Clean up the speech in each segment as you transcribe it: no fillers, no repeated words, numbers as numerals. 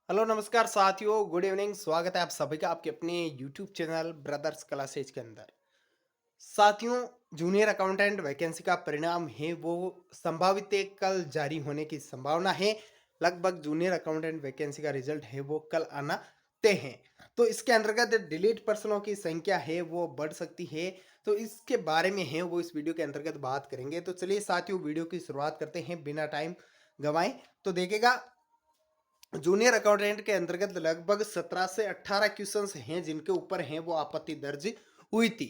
Hello नमस्कार साथियों, good evening. स्वागत है आप सभी का आपके अपने यूट्यूब चैनल ब्रदर्स क्लासेज के अंदर। साथियों, जूनियर अकाउंटेंट वैकेंसी का परिणाम है वो संभावित है कल जारी होने की संभावना है। लगभग जूनियर अकाउंटेंट वैकेंसी का रिजल्ट है वो कल आना तय है। तो इसके अंतर्गत डिलीट पर्सनों की संख्या है वो बढ़ सकती है। तो इसके बारे में है वो इस वीडियो के अंतर्गत बात करेंगे। तो चलिए साथियों, वीडियो की शुरुआत करते हैं बिना टाइम गवाएं। तो देखिएगा, जूनियर अकाउंटेंट के अंतर्गत लगभग 17 से 18 क्वेश्चंस हैं जिनके ऊपर हैं वो आपत्ति दर्ज हुई थी।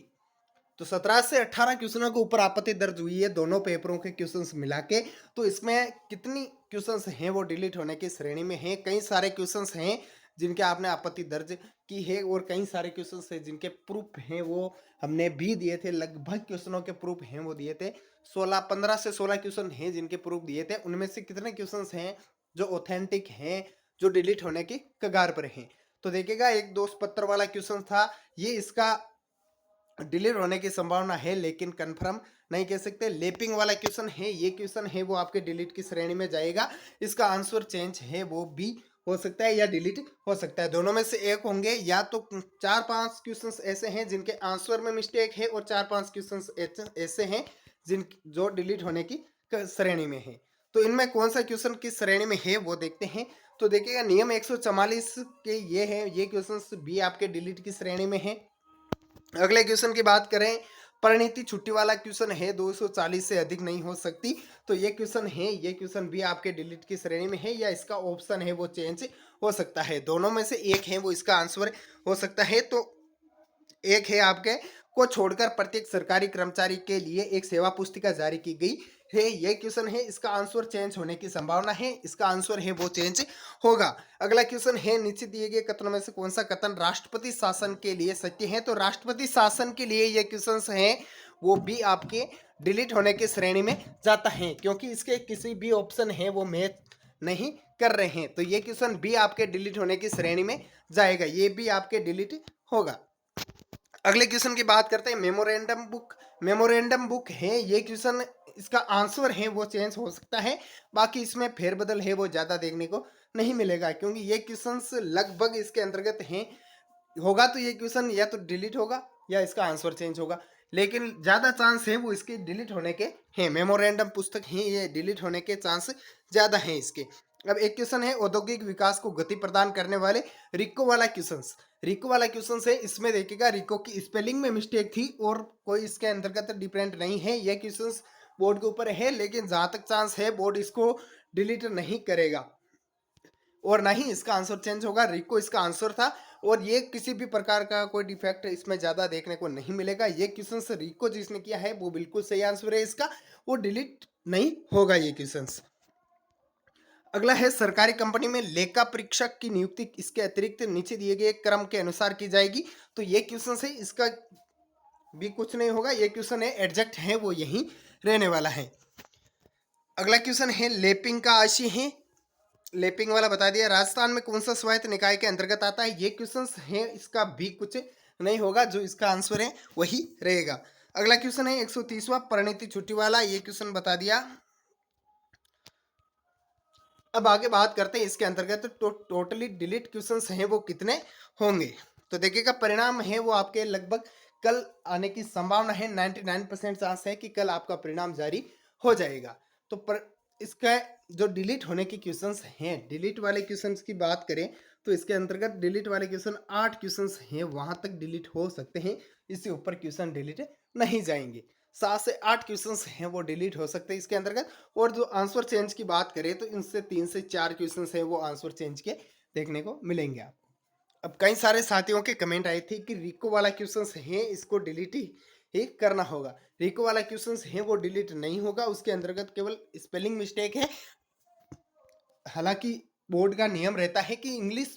तो 17 से 18 क्वेश्चनों के ऊपर आपत्ति दर्ज हुई है दोनों पेपरों के क्वेश्चंस मिला के। तो इसमें कितनी क्वेश्चंस हैं वो डिलीट होने की श्रेणी में हैं। कई सारे क्वेश्चंस हैं जिनके आपने आपत्ति दर्ज की है और कई सारे क्वेश्चंस हैं जिनके प्रूफ हैं वो हमने भी दिए थे। लगभग क्वेश्चनों के प्रूफ हैं वो दिए थे। 15 से 16 क्वेश्चन हैं जिनके प्रूफ दिए थे। उनमें से कितने क्वेश्चंस हैं जो ऑथेंटिक हैं, जो डिलीट होने की कगार पर हैं। तो देखिएगा, एक दोष पत्र वाला क्वेश्चन था, ये इसका डिलीट होने की संभावना है लेकिन कंफर्म नहीं कह सकते। लेपिंग वाला क्वेश्चन है, ये क्वेश्चन है वो आपके डिलीट की श्रेणी में जाएगा। इसका आंसर चेंज है वो भी हो सकता है या डिलीट हो सकता है, दोनों में से एक होंगे। या तो 4-5 क्वेश्चंस ऐसे हैं जिनके आंसर में मिस्टेक है और 4-5 क्वेश्चंस ऐसे हैं जिन जो डिलीट होने की श्रेणी में है। तो इनमें कौन सा क्वेश्चन किस श्रेणी में है वो देखते हैं। तो देखिएगा, नियम 144 के ये है, ये क्वेश्चंस भी आपके डिलीट की श्रेणी में है। अगले क्वेश्चन की बात करें, परिणीति छुट्टी वाला क्वेश्चन है, 240 से अधिक नहीं हो सकती। तो ये क्वेश्चन है, ये क्वेश्चन भी आपके डिलीट की श्रेणी में है या इसका ऑप्शन है वो चेंज हो सकता है, दोनों में से एक है वो इसका आंसर हो सकता है। तो एक है आपके को छोड़कर प्रत्येक सरकारी कर्मचारी के लिए एक सेवा पुस्तिका जारी की गई है, ये क्वेश्चन है, इसका आंसर चेंज होने की संभावना है, इसका आंसर है वो चेंज होगा। अगला क्वेश्चन है, नीचे दिए गए कथनों में से कौन सा कथन राष्ट्रपति शासन के लिए सत्य है। तो राष्ट्रपति शासन के लिए ये क्वेश्चन है वो भी आपके डिलीट होने की श्रेणी में जाता है क्योंकि इसके किसी भी ऑप्शन है वो मैच नहीं कर रहे हैं। तो ये क्वेश्चन भी आपके डिलीट होने की श्रेणी में जाएगा, ये भी आपके डिलीट होगा। अगले क्वेश्चन की बात करते हैं, मेमोरेंडम बुक। मेमोरेंडम बुक है, ये क्वेश्चन इसका आंसर है वो चेंज हो सकता है, बाकी इसमें फेरबदल है वो ज्यादा देखने को नहीं मिलेगा क्योंकि ये क्वेश्चंस लगभग इसके अंतर्गत हैं। होगा तो ये क्वेश्चन या तो डिलीट होगा या इसका आंसर चेंज होगा, लेकिन ज्यादा चांस है वो इसके डिलीट होने के हैं। मेमोरेंडम पुस्तक है, ये डिलीट होने के चांस ज्यादा हैं इसके। अब एक क्वेश्चन है, औद्योगिक विकास को गति प्रदान करने वाले रिको वाला क्वेश्चन। रिको वाला क्वेश्चन है, इसमें देखिएगा रिको की स्पेलिंग में मिस्टेक थी और कोई इसके अंतर्गत डिपेंड नहीं है। यह क्वेश्चन बोर्ड के ऊपर है लेकिन जहां तक चांस है बोर्ड इसको डिलीट नहीं करेगा और ना ही इसका आंसर चेंज होगा। रिको इसका आंसर था और ये किसी भी प्रकार का कोई डिफेक्ट इसमें ज्यादा देखने को नहीं मिलेगा। ये क्वेश्चन रिको जिसने किया है वो बिल्कुल सही आंसर है इसका, वो डिलीट नहीं होगा ये क्वेश्चन। अगला है, सरकारी कंपनी में लेखा परीक्षक की नियुक्ति इसके अतिरिक्त नीचे दिए गए क्रम के अनुसार की जाएगी। तो ये क्वेश्चन है, इसका भी कुछ नहीं होगा, ये क्वेश्चन है एग्जैक्ट है वो यही रहने वाला है। अगला क्वेश्चन है, लेपिंग का आशय है, लेपिंग वाला बता दिया। राजस्थान में कौन सा स्वायत्त निकाय के अंतर्गत आता है, ये क्वेश्चन है, इसका भी कुछ नहीं होगा, जो इसका आंसर है वही रहेगा। अगला क्वेश्चन है 130वां, परिणीति छुट्टी वाला, ये क्वेश्चन बता दिया। अब आगे बात करते हैं इसके अंतर्गत टोटली डिलीट क्वेश्चंस हैं वो कितने होंगे। तो देखिएगा, परिणाम है वो आपके लगभग कल आने की संभावना है, 99% चांस है कि कल आपका परिणाम जारी हो जाएगा। तो इसका जो डिलीट होने के क्वेश्चंस हैं, डिलीट वाले क्वेश्चंस की बात करें तो इसके अंतर्गत डिलीट वाले क्वेश्चन 8 क्वेश्चंस हैं, वहां तक डिलीट हो सकते हैं, इससे ऊपर क्वेश्चन डिलीट नहीं जाएंगे। 7 से 8 क्वेश्चंस हैं वो डिलीट हो सकते हैं इसके अंतर्गत। और जो आंसर चेंज की बात करें तो इनसे 3 से 4 क्वेश्चंस हैं वो आंसर चेंज के देखने को मिलेंगे आपको। अब कई सारे साथियों के कमेंट आए थे कि रिको वाला क्वेश्चंस है इसको डिलीट ही करना होगा। रिको वाला क्वेश्चंस है वो डिलीट नहीं होगा, उसके अंतर्गत केवल स्पेलिंग मिस्टेक है। हालांकि बोर्ड का नियम रहता है कि इंग्लिश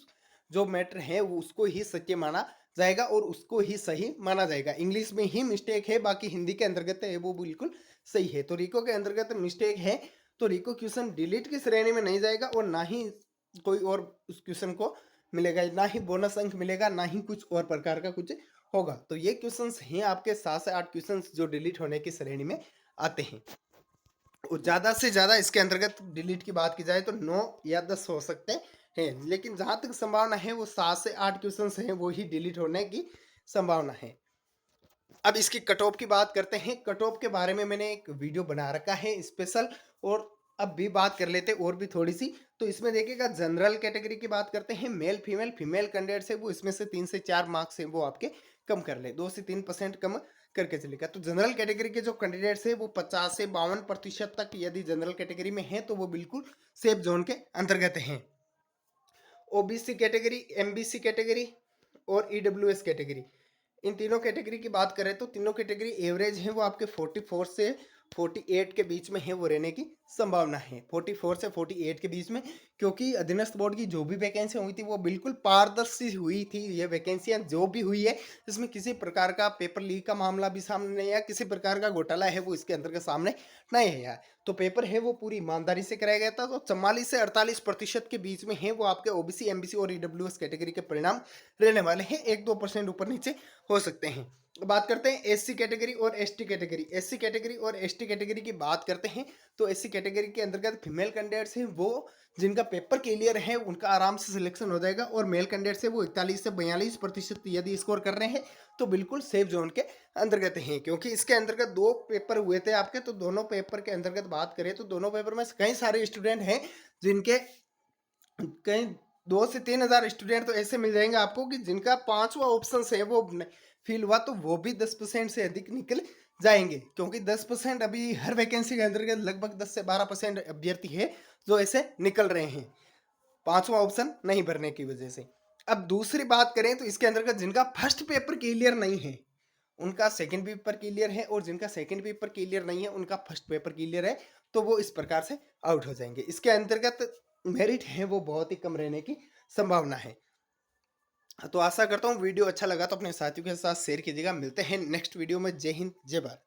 जो मैटर है वो उसको ही सत्य माना जाएगा और उसको ही सही माना जाएगा। इंग्लिश में ही मिस्टेक है, बाकी हिंदी के अंतर्गत है वो बिल्कुल सही है। तो रिको के अंतर्गत मिस्टेक है तो रिको क्वेश्चन डिलीट की श्रेणी में नहीं जाएगा और ना ही कोई और उस क्वेश्चन को मिलेगा, ना ही बोनस अंक मिलेगा, ना ही कुछ और प्रकार का कुछ होगा। तो ये क्वेश्चंस हैं आपके 7 से 8 क्वेश्चंस जो डिलीट होने की श्रेणी में आते हैं। ज़्यादा से ज़्यादा इसके अंतर्गत डिलीट की बात की जाए तो 9 या 10 हो सकते हैं, है, लेकिन जहाँ तक संभावना है वो 7 से 8 क्वेश्चंस हैं वो ही डिलीट होने की संभावना है। अब इसकी कट ऑफ की बात करते हैं। कट ऑफ के बारे में मैंने एक वीडियो बना रखा है स्पेशल, और अब भी बात कर लेते हैं और भी थोड़ी सी। तो इसमें देखिएगा, जनरल कैटेगरी की बात करते हैं, मेल फीमेल, फीमेल कैंडिडेट है वो इसमें से 3 से 4 मार्क्स है वो आपके कम कर ले, 2 से 3% कम करके चलेगा। तो जनरल कैटेगरी के जो कैंडिडेट्स है वो 50 से 52% तक यदि जनरल कैटेगरी में है तो वो बिल्कुल सेफ जोन के अंतर्गत हैं। ओबीसी कैटेगरी, एमबीसी कैटेगरी और ईडब्ल्यूएस कैटेगरी, इन तीनों कैटेगरी की बात करें तो तीनों कैटेगरी एवरेज है वो आपके 44 से 48 के बीच में है वो रहने की संभावना है, 44 से 48 के बीच में। क्योंकि अधीनस्थ बोर्ड की जो भी वैकेंसी हुई थी वो बिल्कुल पारदर्शी हुई थी। ये वैकेंसियां जो भी हुई है इसमें किसी प्रकार का पेपर लीक का मामला भी सामने नहीं आया, किसी प्रकार का घोटाला है वो इसके अंतर्गत सामने नहीं है। तो पेपर है वो पूरी ईमानदारी से कराया गया था। तो 44 से 48% के बीच में है वो आपके ओबीसी, एमबीसी और ईडब्ल्यूएस कैटेगरी के परिणाम रहने वाले हैं। 1-2% ऊपर नीचे हो सकते हैं। बात करते हैं एससी कैटेगरी और एसटी कैटेगरी। एससी कैटेगरी और एसटी कैटेगरी की बात करते हैं तो एससी कैटेगरी के अंतर्गत फीमेल कैंडिडेट्स हैं वो जिनका पेपर क्लियर है उनका आराम से सिलेक्शन हो जाएगा, और मेल कैंडिडेट्स है वो 41 से 42% यदि स्कोर कर रहे हैं तो बिल्कुल सेफ जोन के अंतर्गत हैं। क्योंकि इसके अंतर्गत 2 पेपर हुए थे आपके, तो दोनों पेपर के अंतर्गत बात करें तो दोनों पेपर में कई सारे स्टूडेंट हैं जिनके कहीं 2 से 3 हजार स्टूडेंट तो ऐसे मिल जाएंगे आपको कि जिनका 5वां ऑप्शन है वो फील हुआ, तो वो भी 10% से अधिक निकल जाएंगे। क्योंकि 10% अभी हर वैकेंसी के अंतर्गत लगभग 10 से 12% अभ्यर्थी है जो ऐसे निकल रहे हैं 5वां ऑप्शन नहीं भरने की वजह से। अब दूसरी बात करें तो इसके अंतर्गत जिनका फर्स्ट पेपर क्लियर नहीं है उनका सेकंड पेपर क्लियर है, और जिनका सेकंड पेपर क्लियर नहीं है उनका फर्स्ट पेपर क्लियर है, तो वो इस प्रकार से आउट हो जाएंगे। इसके अंतर्गत मेरिट है वो बहुत ही कम रहने की संभावना है। तो आशा करता हूँ वीडियो अच्छा लगा तो अपने साथियों के साथ शेयर कीजिएगा। मिलते हैं नेक्स्ट वीडियो में। जय हिंद, जय भारत।